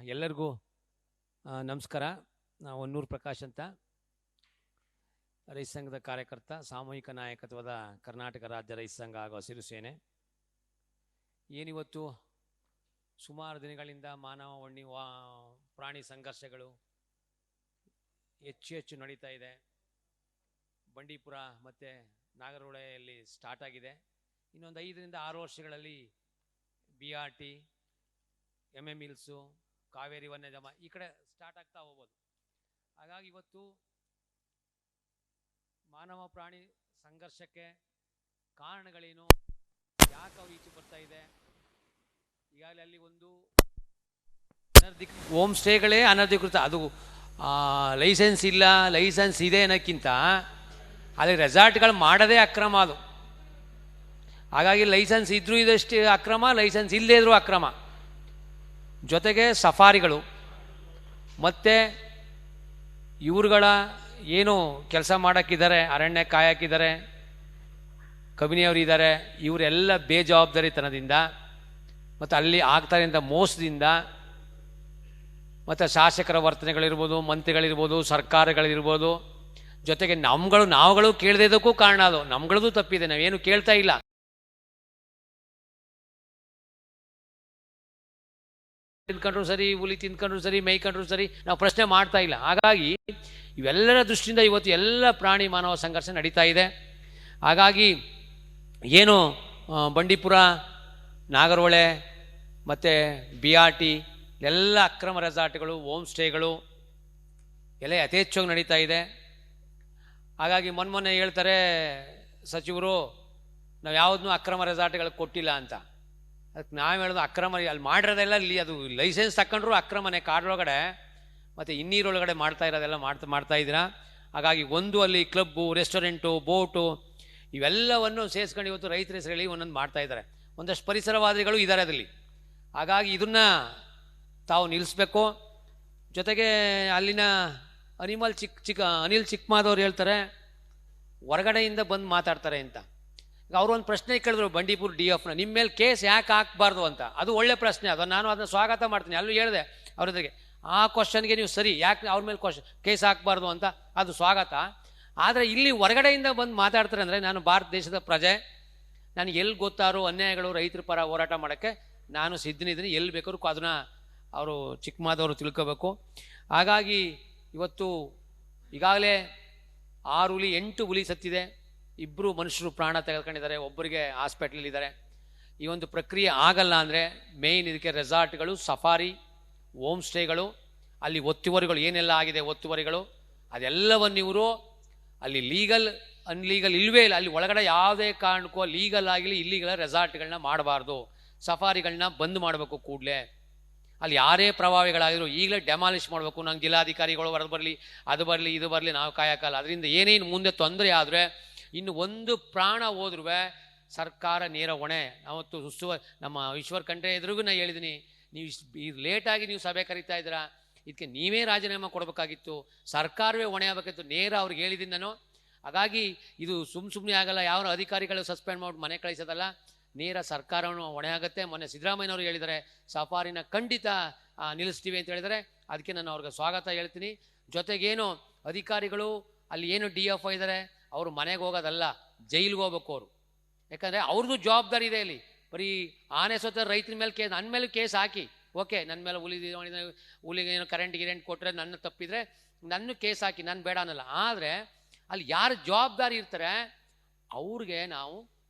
ಎಲ್ಲರಿಗೂ ನಮಸ್ಕಾರ. ನಾವು ಹೊನ್ನೂರು ಪ್ರಕಾಶ್ ಅಂತ, ರೈತ ಸಂಘದ ಕಾರ್ಯಕರ್ತ, ಸಾಮೂಹಿಕ ನಾಯಕತ್ವದ ಕರ್ನಾಟಕ ರಾಜ್ಯ ರೈತ ಸಂಘ ಹಾಗೂ ಹಸಿರು ಸೇನೆ. ಏನಿವತ್ತು ಸುಮಾರು ದಿನಗಳಿಂದ ಮಾನವ ಪ್ರಾಣಿ ಸಂಘರ್ಷಗಳು ಹೆಚ್ಚು ನಡೀತಾ ಇದೆ. ಬಂಡೀಪುರ ಮತ್ತು ನಾಗರಹೊಳೆಯಲ್ಲಿ ಸ್ಟಾರ್ಟ್ ಆಗಿದೆ. ಇನ್ನೊಂದು 5 ರಿಂದ 6 ವರ್ಷಗಳಲ್ಲಿ BRT, MM ಹಿಲ್ಸು, ಕಾವೇರಿ ವನ್ಯಧಾಮ ಈ ಕಡೆ ಸ್ಟಾರ್ಟ್ ಆಗ್ತಾ ಹೋಗ್ಬೋದು. ಹಾಗಾಗಿ ಇವತ್ತು ಮಾನವ ಪ್ರಾಣಿ ಸಂಘರ್ಷಕ್ಕೆ ಕಾರಣಗಳೇನು, ಯಾಕೆ ಅವು ಈಚೆ ಬರ್ತಾ ಇದೆ? ಈಗಾಗಲೇ ಅಲ್ಲಿ ಒಂದು ಹೋಮ್ ಸ್ಟೇಗಳೇ ಅನಧಿಕೃತ. ಅದು ಲೈಸೆನ್ಸ್ ಇಲ್ಲ, ಲೈಸೆನ್ಸ್ ಇದೆ ಅನ್ನೋಕ್ಕಿಂತ ಅಲ್ಲಿ ರೆಸಾರ್ಟ್ಗಳು ಮಾಡೋದೇ ಅಕ್ರಮ. ಅದು ಹಾಗಾಗಿ ಲೈಸೆನ್ಸ್ ಇದ್ರೂ ಇದಷ್ಟು ಅಕ್ರಮ, ಲೈಸೆನ್ಸ್ ಇಲ್ಲದೇ ಇದ್ರೂ ಅಕ್ರಮ. ಜೊತೆಗೆ ಸಫಾರಿಗಳು ಮತ್ತು ಇವ್ರುಗಳ ಏನು ಕೆಲಸ ಮಾಡೋಕ್ಕಿದ್ದಾರೆ, ಅರಣ್ಯ ಕಾಯಕ್ಕಿದ್ದಾರೆ, ಕಬಿನಿಯವರು ಇದ್ದಾರೆ, ಇವರೆಲ್ಲ ಬೇಜವಾಬ್ದಾರಿತನದಿಂದ ಮತ್ತು ಅಲ್ಲಿ ಆಗ್ತಾರಿಂದ ಮೋಸದಿಂದ ಮತ್ತು ಶಾಸಕರ ವರ್ತನೆಗಳಿರ್ಬೋದು, ಮಂತ್ರಿಗಳಿರ್ಬೋದು, ಸರ್ಕಾರಗಳಿರ್ಬೋದು, ಜೊತೆಗೆ ನಾವುಗಳು ಕೇಳದೇ ಇದ್ದಕ್ಕೂ ಕಾರಣ. ಅದು ನಮ್ಗಳದ್ದು ತಪ್ಪಿದೆ, ನಾವೇನು ಕೇಳ್ತಾ ಇಲ್ಲ. ತಿನ್ಕೊಂಡ್ರು ಸರಿ, ಹುಲಿ ತಿನ್ಕೊಂಡ್ರು ಸರಿ, ಮೇಯ್ಕೊಂಡ್ರು ಸರಿ, ನಾವು ಪ್ರಶ್ನೆ ಮಾಡ್ತಾ ಇಲ್ಲ. ಹಾಗಾಗಿ ಇವೆಲ್ಲರ ದೃಷ್ಟಿಯಿಂದ ಇವತ್ತು ಎಲ್ಲ ಪ್ರಾಣಿ ಮಾನವ ಸಂಘರ್ಷ ನಡೀತಾ ಇದೆ. ಹಾಗಾಗಿ ಏನು ಬಂಡೀಪುರ, ನಾಗರಹೊಳೆ ಮತ್ತು BRT ಎಲ್ಲ ಅಕ್ರಮ ರೆಸಾರ್ಟ್ಗಳು, ಹೋಮ್ ಸ್ಟೇಗಳು ಎಲ್ಲ ಯಥೇಚ್ಛವಾಗಿ ನಡೀತಾ ಇದೆ. ಹಾಗಾಗಿ ಮೊನ್ನೆ ಹೇಳ್ತಾರೆ ಸಚಿವರು, ನಾವು ಯಾವುದನ್ನೂ ಅಕ್ರಮ ರೆಸಾರ್ಟ್ಗಳಿಗೆ ಕೊಟ್ಟಿಲ್ಲ ಅಂತ. ಅದಕ್ಕೆ ನಾವು ಹೇಳೋದು, ಅಕ್ರಮ ಅಲ್ಲಿ ಮಾಡಿರೋದೆಲ್ಲ ಇಲ್ಲಿ ಅದು ಲೈಸೆನ್ಸ್ ತಗೊಂಡ್ರು ಅಕ್ರಮನೇ. ಕಾಡೊಳಗಡೆ ಮತ್ತು ಇನ್ನೀರೊಳಗಡೆ ಮಾಡ್ತಾ ಇರೋದೆಲ್ಲ ಮಾಡ್ತಾ ಇದ್ದೀರಾ. ಹಾಗಾಗಿ ಒಂದು ಅಲ್ಲಿ ಕ್ಲಬ್ಬು, ರೆಸ್ಟೋರೆಂಟು, ಬೋಟು ಇವೆಲ್ಲವನ್ನು ಸೇರಿಸ್ಕೊಂಡು ಇವತ್ತು ರೈತರ ಹೆಸರಲ್ಲಿ ಒಂದೊಂದು ಮಾಡ್ತಾ ಇದ್ದಾರೆ. ಒಂದಷ್ಟು ಪರಿಸರವಾದಿಗಳು ಇದ್ದಾರೆ ಅದರಲ್ಲಿ. ಹಾಗಾಗಿ ಇದನ್ನು ತಾವು ನಿಲ್ಲಿಸ್ಬೇಕು. ಜೊತೆಗೆ ಅಲ್ಲಿನ ಅನಿಲ್ ಚಿಕ್ಕಮಾದವ್ರು ಹೇಳ್ತಾರೆ ಹೊರಗಡೆಯಿಂದ ಬಂದು ಮಾತಾಡ್ತಾರೆ ಅಂತ. ಅವರು ಒಂದು ಪ್ರಶ್ನೆ ಕೇಳಿದ್ರು ಬಂಡೀಪುರ DFನ, ನಿಮ್ಮ ಮೇಲೆ ಕೇಸ್ ಯಾಕೆ ಹಾಕಬಾರ್ದು ಅಂತ. ಅದು ಒಳ್ಳೆ ಪ್ರಶ್ನೆ, ನಾನು ಅದನ್ನು ಸ್ವಾಗತ ಮಾಡ್ತೀನಿ. ಅಲ್ಲೂ ಹೇಳಿದೆ ಅವ್ರದ್ರಿಗೆ, ಆ ಕ್ವಶನ್ಗೆ ನೀವು ಸರಿ, ಯಾಕೆ ಅವ್ರ ಮೇಲೆ ಕೇಸ್ ಹಾಕಬಾರ್ದು ಅಂತ, ಅದು ಸ್ವಾಗತ. ಆದರೆ ಇಲ್ಲಿ ಹೊರಗಡೆಯಿಂದ ಬಂದು ಮಾತಾಡ್ತಾರೆ ಅಂದರೆ, ನಾನು ಭಾರತ ದೇಶದ ಪ್ರಜೆ, ನನಗೆ ಎಲ್ಲಿ ಗೊತ್ತಾರೋ ಅನ್ಯಾಯಗಳು, ರೈತರ ಪರ ಹೋರಾಟ ಮಾಡೋಕ್ಕೆ ನಾನು ಸಿದ್ಧನಿದ್ದೀನಿ. ಎಲ್ಲಿ ಬೇಕಾದ್ರೂ ಅದನ್ನು ಅವರು ಚಿಕ್ಕಮಾದವರು ತಿಳ್ಕೋಬೇಕು. ಹಾಗಾಗಿ ಇವತ್ತು ಈಗಾಗಲೇ 6 ಹುಲಿ 8 ಹುಲಿ ಸತ್ತಿದೆ. 2 ಮನುಷ್ಯರು ಪ್ರಾಣ ತೆಗೆದುಕೊಂಡಿದ್ದಾರೆ, ಒಬ್ಬರಿಗೆ ಹಾಸ್ಪಿಟ್ಲಲ್ಲಿದ್ದಾರೆ. ಈ ಒಂದು ಪ್ರಕ್ರಿಯೆ ಆಗಲ್ಲ ಅಂದರೆ ಮೇಯ್ನ್ ಇದಕ್ಕೆ ರೆಸಾರ್ಟ್ಗಳು, ಸಫಾರಿ, ಹೋಮ್ ಸ್ಟೇಗಳು, ಅಲ್ಲಿ ಒತ್ತುವರಿಗಳು ಏನೆಲ್ಲ ಆಗಿದೆ, ಒತ್ತುವರಿಗಳು ಅದೆಲ್ಲವನ್ನು ಇವರು ಅಲ್ಲಿ ಲೀಗಲ್ ಅನ್ಲೀಗಲ್ ಇಲ್ಲವೇ ಇಲ್ಲ. ಅಲ್ಲಿ ಒಳಗಡೆ ಯಾವುದೇ ಕಾರಣಕ್ಕೂ ಲೀಗಲ್ ಆಗಲಿ ಇಲ್ಲೀಗಲ್ ರೆಸಾರ್ಟ್ಗಳನ್ನ ಮಾಡಬಾರ್ದು. ಸಫಾರಿಗಳನ್ನ ಬಂದ್ ಮಾಡಬೇಕು ಕೂಡಲೇ. ಅಲ್ಲಿ ಯಾರೇ ಪ್ರಭಾವಿಗಳಾಗಿದ್ರು ಈಗಲೇ ಡೆಮಾಲಿಷ್ ಮಾಡಬೇಕು. ನಂಗೆ ಜಿಲ್ಲಾಧಿಕಾರಿಗಳು ಹೊರಗೆ ಬರಲಿ, ಅದು ಬರಲಿ, ಇದು ಬರಲಿ, ನಾವು ಕಾಯೋಕ್ಕಲ್ಲ. ಅದರಿಂದ ಏನೇನು ಮುಂದೆ ತೊಂದರೆ ಆದರೆ, ಇನ್ನು ಒಂದು ಪ್ರಾಣ ಹೋದ್ರೂ ಸರ್ಕಾರ ನೇರ ಹೊಣೆ. ಅವತ್ತು ನಮ್ಮ ಈಶ್ವರ್ ಖಂಡ್ರೆ ಎದುರಿಗೂ ನಾನು ಹೇಳಿದ್ದೀನಿ, ನೀವು ಲೇಟಾಗಿ ನೀವು ಸಭೆ ಕರೀತಾ ಇದ್ದೀರಾ, ಇದಕ್ಕೆ ನೀವೇ ರಾಜೀನಾಮೆ ಕೊಡಬೇಕಾಗಿತ್ತು, ಸರ್ಕಾರವೇ ಹೊಣೆ ಆಗಬೇಕಿತ್ತು, ನೇರ ಅವ್ರಿಗೆ ಹೇಳಿದ್ದೀನಿ ನಾನು. ಹಾಗಾಗಿ ಇದು ಸುಮ್ಮನೆ ಆಗಲ್ಲ. ಯಾವ ಅಧಿಕಾರಿಗಳು ಸಸ್ಪೆಂಡ್ ಮಾಡಿ ಮನೆ ಕಳಿಸೋದಲ್ಲ, ನೇರ ಸರ್ಕಾರವನ್ನು ಹೊಣೆ ಆಗುತ್ತೆ. ಮೊನ್ನೆ ಸಿದ್ದರಾಮಯ್ಯನವರು ಹೇಳಿದ್ದಾರೆ ಸಫಾರಿನ ಖಂಡಿತ ನಿಲ್ಲಿಸ್ತೀವಿ ಅಂತ ಹೇಳಿದರೆ, ಅದಕ್ಕೆ ನಾನು ಅವ್ರಿಗೆ ಸ್ವಾಗತ ಹೇಳ್ತೀನಿ. ಜೊತೆಗೇನು ಅಧಿಕಾರಿಗಳು ಅಲ್ಲಿ ಏನು DFO ಇದ್ದಾರೆ, ಅವರು ಮನೆಗೆ ಹೋಗೋದಲ್ಲ, ಜೈಲಿಗೆ ಹೋಗ್ಬೇಕು ಅವರು. ಯಾಕಂದರೆ ಅವ್ರದ್ದು ಜವಾಬ್ದಾರಿ ಇದೆ. ಇಲ್ಲಿ ಬರೀ ಆನೆ ಸ್ವತಃ ರೈತರ ಮೇಲೆ ನನ್ನ ಮೇಲೆ ಕೇಸ್ ಹಾಕಿ, ಓಕೆ, ನನ್ನ ಮೇಲೆ ಹುಲಿಗೆ ಏನು ಕರೆಂಟ್ ಕೊಟ್ಟರೆ, ನನ್ನ ತಪ್ಪಿದರೆ ನನ್ನ ಕೇಸ್ ಹಾಕಿ, ನಾನು ಬೇಡ ಅನ್ನಲ್ಲ. ಆದರೆ ಅಲ್ಲಿ ಯಾರು ಜವಾಬ್ದಾರಿ ಇರ್ತಾರೆ ಅವ್ರಿಗೆ ನಾವು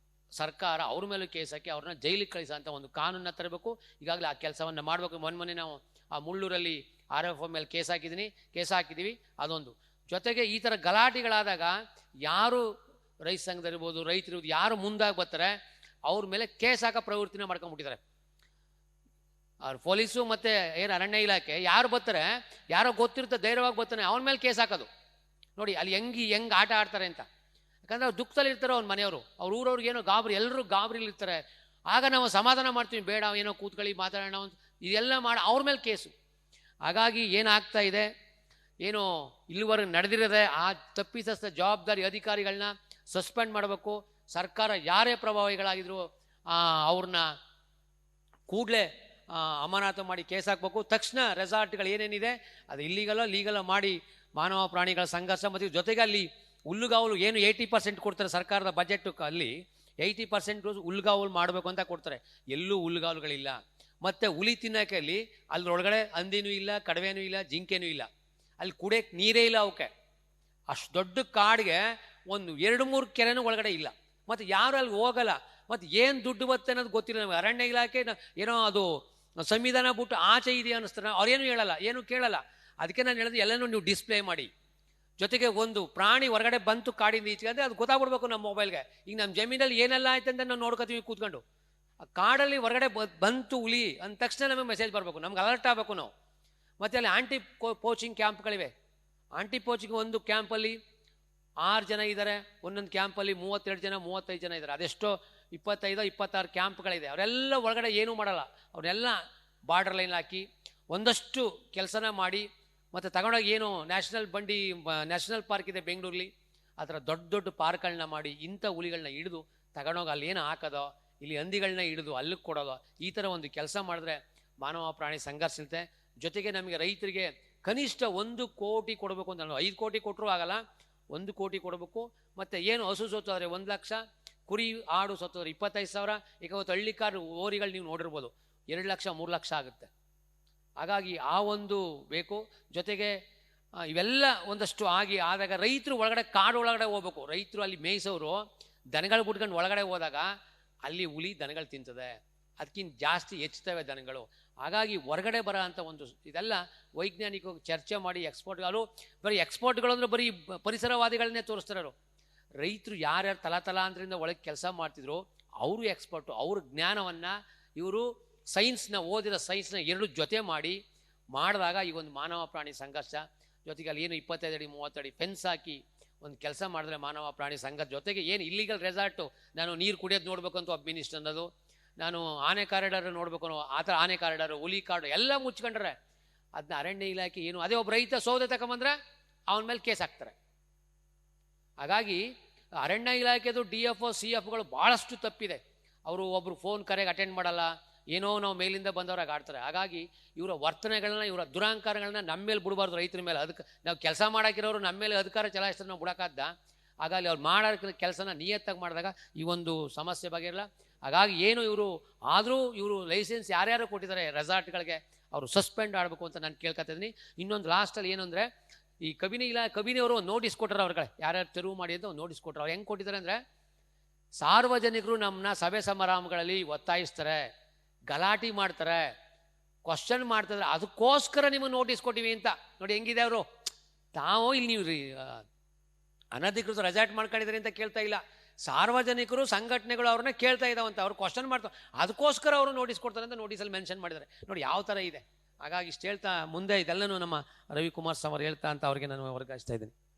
ಸರ್ಕಾರ ಅವ್ರ ಮೇಲೂ ಕೇಸ್ ಹಾಕಿ ಅವ್ರನ್ನ ಜೈಲಿಗೆ ಕಳಿಸೋ ಅಂತ ಒಂದು ಕಾನೂನನ್ನ ತರಬೇಕು. ಈಗಾಗಲೇ ಆ ಕೆಲಸವನ್ನು ಮಾಡಬೇಕು. ಮೊನ್ನೆ ನಾವು ಆ ಮುಳ್ಳೂರಲ್ಲಿ RFO ಮೇಲೆ ಕೇಸ್ ಹಾಕಿದ್ದೀವಿ. ಅದೊಂದು. ಜೊತೆಗೆ ಈ ಥರ ಗಲಾಟೆಗಳಾದಾಗ ಯಾರು ರೈತ ಸಂಘದಲ್ಲಿರ್ಬೋದು, ರೈತರು ಯಾರು ಮುಂದಾಗಿ ಬರ್ತಾರೆ ಅವ್ರ ಮೇಲೆ ಕೇಸ್ ಹಾಕೋ ಪ್ರವೃತ್ತಿನ ಮಾಡ್ಕೊಂಡ್ಬಿಟ್ಟಿದ್ದಾರೆ. ಅವ್ರ ಪೊಲೀಸು ಮತ್ತು ಏನು ಅರಣ್ಯ ಇಲಾಖೆ ಯಾರು ಬರ್ತಾರೆ, ಯಾರೋ ಗೊತ್ತಿರುತ್ತೆ ಧೈರ್ಯವಾಗಿ ಬರ್ತಾನೆ, ಅವನ ಮೇಲೆ ಕೇಸ್ ಹಾಕೋದು. ನೋಡಿ ಅಲ್ಲಿ ಹೆಂಗೆ ಆಟ ಆಡ್ತಾರೆ ಅಂತ. ಯಾಕಂದರೆ ಅವ್ರು ದುಃಖದಲ್ಲಿ ಇರ್ತಾರೆ ಅವ್ನ ಮನೆಯವರು, ಅವ್ರ ಊರವ್ರಿಗೆ ಏನೋ ಗಾಬರಿ, ಎಲ್ಲರೂ ಗಾಬರಿಲಿರ್ತಾರೆ. ಆಗ ನಾವು ಸಮಾಧಾನ ಮಾಡ್ತೀವಿ, ಬೇಡ ಏನೋ ಕೂತ್ಕೊಳ್ಳಿ ಮಾತಾಡೋಣ, ಇದೆಲ್ಲ ಮಾಡಿ ಅವ್ರ ಮೇಲೆ ಕೇಸು. ಹಾಗಾಗಿ ಏನಾಗ್ತಾ ಇದೆ, ಏನು ಇಲ್ಲಿವರೆಗೆ ನಡೆದಿರೋದೆ, ಆ ತಪ್ಪಿತಸ್ಥ ಜವಾಬ್ದಾರಿ ಅಧಿಕಾರಿಗಳನ್ನ ಸಸ್ಪೆಂಡ್ ಮಾಡಬೇಕು. ಸರ್ಕಾರ ಯಾರೇ ಪ್ರಭಾವಿಗಳಾಗಿದ್ರು ಅವ್ರನ್ನ ಕೂಡಲೇ ಅಮಾನತು ಮಾಡಿ ಕೇಸ್ ಹಾಕಬೇಕು. ತಕ್ಷಣ ರೆಸಾರ್ಟ್ಗಳು ಏನೇನಿದೆ ಅದು ಇಲ್ಲಿಗಲೋ ಲೀಗಲೋ ಮಾಡಿ ಮಾನವ ಪ್ರಾಣಿಗಳ ಸಂಘರ್ಷ. ಮತ್ತು ಜೊತೆಗೆ ಅಲ್ಲಿ ಹುಲ್ಲುಗಾವಲು ಏನು 80% ಕೊಡ್ತಾರೆ ಸರ್ಕಾರದ ಬಜೆಟ್, ಅಲ್ಲಿ 80% ಹುಲ್ಲುಗಾವಲು ಮಾಡಬೇಕು ಅಂತ ಕೊಡ್ತಾರೆ. ಎಲ್ಲೂ ಹುಲ್ಲುಗಾವಲುಗಳಿಲ್ಲ. ಮತ್ತು ಹುಲಿ ತಿನ್ನೋಕೆ ಅಲ್ಲೊಳಗಡೆ ಹಂದಿನೂ ಇಲ್ಲ, ಕಡವೆನೂ ಇಲ್ಲ, ಜಿಂಕೆನೂ ಇಲ್ಲ. ಅಲ್ಲಿ ಕುಡಿಯೋಕ್ಕೆ ನೀರೇ ಇಲ್ಲ ಅವಕ್ಕೆ. ಅಷ್ಟು ದೊಡ್ಡ ಕಾಡಿಗೆ ಒಂದು 2-3 ಕೆರೆನೂ ಒಳಗಡೆ ಇಲ್ಲ. ಮತ್ತು ಯಾರು ಅಲ್ಲಿ ಹೋಗಲ್ಲ. ಮತ್ತು ಏನು ದುಡ್ಡು ಬರುತ್ತೆ ಅನ್ನೋದು ಗೊತ್ತಿಲ್ಲ ನಮಗೆ. ಅರಣ್ಯ ಇಲಾಖೆ ಏನೋ ಅದು ಸಂವಿಧಾನ ಬಿಟ್ಟು ಆಚೆ ಇದೆಯಾ ಅನ್ನಿಸ್ತಾರೆ. ಅವ್ರೇನು ಹೇಳಲ್ಲ, ಏನು ಕೇಳಲ್ಲ. ಅದಕ್ಕೆ ನಾನು ಹೇಳಿದೆ ಎಲ್ಲನೂ ನೀವು ಡಿಸ್ಪ್ಲೇ ಮಾಡಿ. ಜೊತೆಗೆ ಒಂದು ಪ್ರಾಣಿ ಹೊರಗಡೆ ಬಂತು ಕಾಡಿಂದ ಈಚೆಗೆ ಅಂದರೆ ಅದು ಗೊತ್ತಾಗ್ಬಿಡ್ಬೇಕು ನಮ್ಮ ಮೊಬೈಲ್ಗೆ. ಈಗ ನಮ್ಮ ಜಮೀನಲ್ಲಿ ಏನೆಲ್ಲ ಆಯ್ತು ಅಂತ ನಾವು ನೋಡ್ಕೊತೀವಿ ಕೂತ್ಕೊಂಡು. ಆ ಕಾಡಲ್ಲಿ ಹೊರಗಡೆ ಬಂತು ಹುಲಿ ಅಂದ ತಕ್ಷಣ ನಮಗೆ ಮೆಸೇಜ್ ಬರಬೇಕು, ನಮ್ಗೆ ಅಲರ್ಟ್ ಆಗಬೇಕು ನಾವು. ಮತ್ತು ಅಲ್ಲಿ ಆಂಟಿ ಪೋಚಿಂಗ್ ಕ್ಯಾಂಪ್ಗಳಿವೆ. ಆಂಟಿ ಪೋಚಿಂಗ್ ಒಂದು ಕ್ಯಾಂಪಲ್ಲಿ 6 ಜನ ಇದ್ದಾರೆ, ಒಂದೊಂದು ಕ್ಯಾಂಪಲ್ಲಿ 32 ಜನ 35 ಜನ ಇದ್ದಾರೆ. ಅದೆಷ್ಟೋ 25-26 ಕ್ಯಾಂಪ್ಗಳಿದೆ. ಅವರೆಲ್ಲ ಒಳಗಡೆ ಏನೂ ಮಾಡಲ್ಲ. ಅವರೆಲ್ಲ ಬಾರ್ಡರ್ ಲೈನ್ ಹಾಕಿ ಒಂದಷ್ಟು ಕೆಲಸನ ಮಾಡಿ ಮತ್ತು ತಗೊಂಡೋಗಿ ಏನು ನ್ಯಾಷನಲ್ ಪಾರ್ಕ್ ಇದೆ ಬೆಂಗಳೂರಲ್ಲಿ, ಆ ಥರ ದೊಡ್ಡ ದೊಡ್ಡ ಪಾರ್ಕ್ಗಳನ್ನ ಮಾಡಿ ಇಂಥ ಹುಲಿಗಳನ್ನ ಹಿಡಿದು ತಗೊಂಡೋಗಿ ಅಲ್ಲಿ ಏನು ಹಾಕೋದೋ, ಇಲ್ಲಿ ಹಂದಿಗಳನ್ನ ಹಿಡಿದು ಅಲ್ಲಿಗೆ ಕೊಡೋದು, ಈ ಥರ ಒಂದು ಕೆಲಸ ಮಾಡಿದ್ರೆ ಮಾನವ ಪ್ರಾಣಿ ಸಂಘರ್ಷ ಇರುತ್ತೆ. ಜೊತೆಗೆ ನಮಗೆ ರೈತರಿಗೆ ಕನಿಷ್ಠ 1 ಕೋಟಿ ಕೊಡಬೇಕು ಅಂತ. 5 ಕೋಟಿ ಕೊಟ್ಟರೂ ಆಗಲ್ಲ, 1 ಕೋಟಿ ಕೊಡಬೇಕು. ಮತ್ತು ಏನು ಹಸು ಸೊತ್ತೋದ್ರೆ 1 ಲಕ್ಷ, ಕುರಿ ಆಡು ಸೊತ್ತೋದ್ರೆ 25,000. ಈಗ ಇವತ್ತು ಹಳ್ಳಿಕಾರು ಓರಿಗಳು ನೀವು ನೋಡಿರ್ಬೋದು, 2 ಲಕ್ಷ 3 ಲಕ್ಷ ಆಗುತ್ತೆ. ಹಾಗಾಗಿ ಆ ಒಂದು ಬೇಕು. ಜೊತೆಗೆ ಇವೆಲ್ಲ ಒಂದಷ್ಟು ಆದಾಗ ರೈತರು ಒಳಗಡೆ ಕಾಡು ಒಳಗಡೆ ಹೋಗ್ಬೇಕು. ರೈತರು ಅಲ್ಲಿ ಮೇಯಿಸೋರು ದನಗಳು ಬಿಟ್ಕೊಂಡು ಒಳಗಡೆ ಹೋದಾಗ ಅಲ್ಲಿ ಹುಲಿ ದನಗಳು ತಿಂತದೆ, ಅದಕ್ಕಿಂತ ಜಾಸ್ತಿ ಹೆಚ್ಚುತ್ತವೆ ದನಗಳು. ಹಾಗಾಗಿ ಹೊರಗಡೆ ಬರೋ ಅಂಥ ಒಂದು ಇದೆಲ್ಲ ವೈಜ್ಞಾನಿಕವಾಗಿ ಚರ್ಚೆ ಮಾಡಿ ಎಕ್ಸ್ಪೋರ್ಟ್ಗಳು, ಬರೀ ಎಕ್ಸ್ಪೋರ್ಟ್ಗಳು ಅಂದರೆ ಬರೀ ಪರಿಸರವಾದಿಗಳನ್ನೇ ತೋರಿಸ್ತಾರೆ. ರೈತರು ಯಾರ್ಯಾರು ತಲಾಂತರದಿಂದ ಒಳಗೆ ಕೆಲಸ ಮಾಡ್ತಿದ್ರು ಅವರು ಎಕ್ಸ್ಪರ್ಟು. ಅವ್ರ ಜ್ಞಾನವನ್ನು ಇವರು ಓದಿರೋ ಸೈನ್ಸ್ನ ಎರಡು ಜೊತೆ ಮಾಡಿದಾಗ ಈ ಒಂದು ಮಾನವ ಪ್ರಾಣಿ ಸಂಘರ್ಷ. ಜೊತೆಗೆ ಅಲ್ಲಿ ಏನು 25 ಅಡಿ 30 ಅಡಿ ಫೆನ್ಸ್ ಹಾಕಿ ಒಂದು ಕೆಲಸ ಮಾಡಿದ್ರೆ ಮಾನವ ಪ್ರಾಣಿ ಸಂಘರ್ಷ. ಜೊತೆಗೆ ಏನು ಇಲ್ಲಿಗಲ್ ರೆಸಾರ್ಟು, ನಾನು ನೀರು ಕುಡಿಯೋದು ನೋಡಬೇಕು ಅಂತ ಒಬ್ಬ ಮಿನಿಸ್ಟರ್ ಅನ್ನೋದು, ನಾನು ಆನೆ ಕಾರಿಡಾರ್ ನೋಡಬೇಕು ಅನ್ನೋ ಆ ಥರ ಆನೆ ಕಾರಿಡಾರು, ಹುಲಿ ಕಾಡು ಎಲ್ಲ ಮುಚ್ಕೊಂಡ್ರೆ ಅದನ್ನ ಅರಣ್ಯ ಇಲಾಖೆ ಏನು, ಅದೇ ಒಬ್ಬ ರೈತ ಸೌದೆ ತಗೊಂಬಂದ್ರೆ ಅವನ ಮೇಲೆ ಕೇಸ್ ಹಾಕ್ತಾರೆ. ಹಾಗಾಗಿ ಅರಣ್ಯ ಇಲಾಖೆದು DFO CFಗಳು ಭಾಳಷ್ಟು ತಪ್ಪಿದೆ. ಅವರು ಒಬ್ಬರು ಫೋನ್ ಕರೆಗೆ ಅಟೆಂಡ್ ಮಾಡಲ್ಲ, ಏನೋ ನಾವು ಮೇಲಿಂದ ಬಂದವ್ರಾಗ ಆಡ್ತಾರೆ. ಹಾಗಾಗಿ ಇವರ ವರ್ತನೆಗಳನ್ನ, ಇವರ ದುರಾಂಕಾರಗಳನ್ನ ನಮ್ಮ ಮೇಲೆ ಬಿಡಬಾರ್ದು, ರೈತರ ಮೇಲೆ. ಅದಕ್ಕೆ ನಾವು ಕೆಲಸ ಮಾಡೋಕ್ಕಿರೋರು ನಮ್ಮ ಮೇಲೆ ಅಧಿಕಾರ ಚಲಾಯಿಸಿದ್ರೆ ನಾವು ಬಿಡೋಕ್ಕಾದ್ದ. ಹಾಗಾಗಿ ಅವ್ರು ಮಾಡೋ ಕೆಲಸನ ನಿಯತ್ತಾಗಿ ಮಾಡಿದಾಗ ಈ ಒಂದು ಸಮಸ್ಯೆ ಬಗೆಯಿರಲ್ಲ. ಹಾಗಾಗಿ ಏನು ಇವರು ಲೈಸೆನ್ಸ್ ಯಾರ್ಯಾರು ಕೊಟ್ಟಿದ್ದಾರೆ ರೆಸಾರ್ಟ್ಗಳಿಗೆ ಅವರು ಸಸ್ಪೆಂಡ್ ಆಗಬೇಕು ಅಂತ ನಾನು ಕೇಳ್ಕೊತಿದ್ದೀನಿ. ಇನ್ನೊಂದು ಲಾಸ್ಟಲ್ಲಿ ಏನು ಅಂದರೆ, ಈ ಕಬಿನಿಯವರು ನೋಟಿಸ್ ಕೊಟ್ಟರು ಅವ್ರಿಗೆ, ಯಾರ್ಯಾರು ತೆರವು ಮಾಡಿ ಅಂತ ನೋಟಿಸ್ ಕೊಟ್ಟರು. ಅವ್ರು ಹೆಂಗೆ ಕೊಟ್ಟಿದ್ದಾರೆ ಅಂದರೆ, ಸಾರ್ವಜನಿಕರು ನಮ್ಮನ್ನ ಸಭೆ ಸಮಾರಂಭಗಳಲ್ಲಿ ಒತ್ತಾಯಿಸ್ತಾರೆ, ಗಲಾಟೆ ಮಾಡ್ತಾರೆ, ಕ್ವಶನ್ ಮಾಡ್ತಿದ್ರೆ, ಅದಕ್ಕೋಸ್ಕರ ನಿಮಗೆ ನೋಟಿಸ್ ಕೊಟ್ಟಿವಿ ಅಂತ. ನೋಡಿ ಹೆಂಗಿದೆ ಅವರು. ತಾವು ಇಲ್ಲಿ ನೀವು ಅನಧಿಕೃತ ರೆಸಾರ್ಟ್ ಮಾಡ್ಕೊಂಡಿದ್ದಾರೆ ಅಂತ ಕೇಳ್ತಾ ಇಲ್ಲ, ಸಾರ್ವಜನಿಕರು ಸಂಘಟನೆಗಳು ಅವ್ರನ್ನ ಕೇಳ್ತಾ ಇದ್ದಾವಂತ. ಅವ್ರು ಕ್ವಶನ್ ಮಾಡ್ತಾರೆ, ಅದಕ್ಕೋಸ್ಕರ ಅವರು ನೋಟಿಸ್ ಕೊಡ್ತಾರೆ ಅಂತ ನೋಟಿಸಲ್ಲಿ ಮೆನ್ಷನ್ ಮಾಡಿದ್ದಾರೆ. ನೋಡಿ ಯಾವ ಥರ ಇದೆ. ಹಾಗಾಗಿ ಇಷ್ಟು ಹೇಳ್ತಾ ಮುಂದೆ ಇದೆಲ್ಲನೂ ನಮ್ಮ ರವಿಕುಮಾರ್ ಸರ್ ಹೇಳ್ತಾ ಅಂತ ಅವ್ರಿಗೆ ನಾನು ವರ್ಗಾಯಿಸ್ತಾ ಇದ್ದೀನಿ.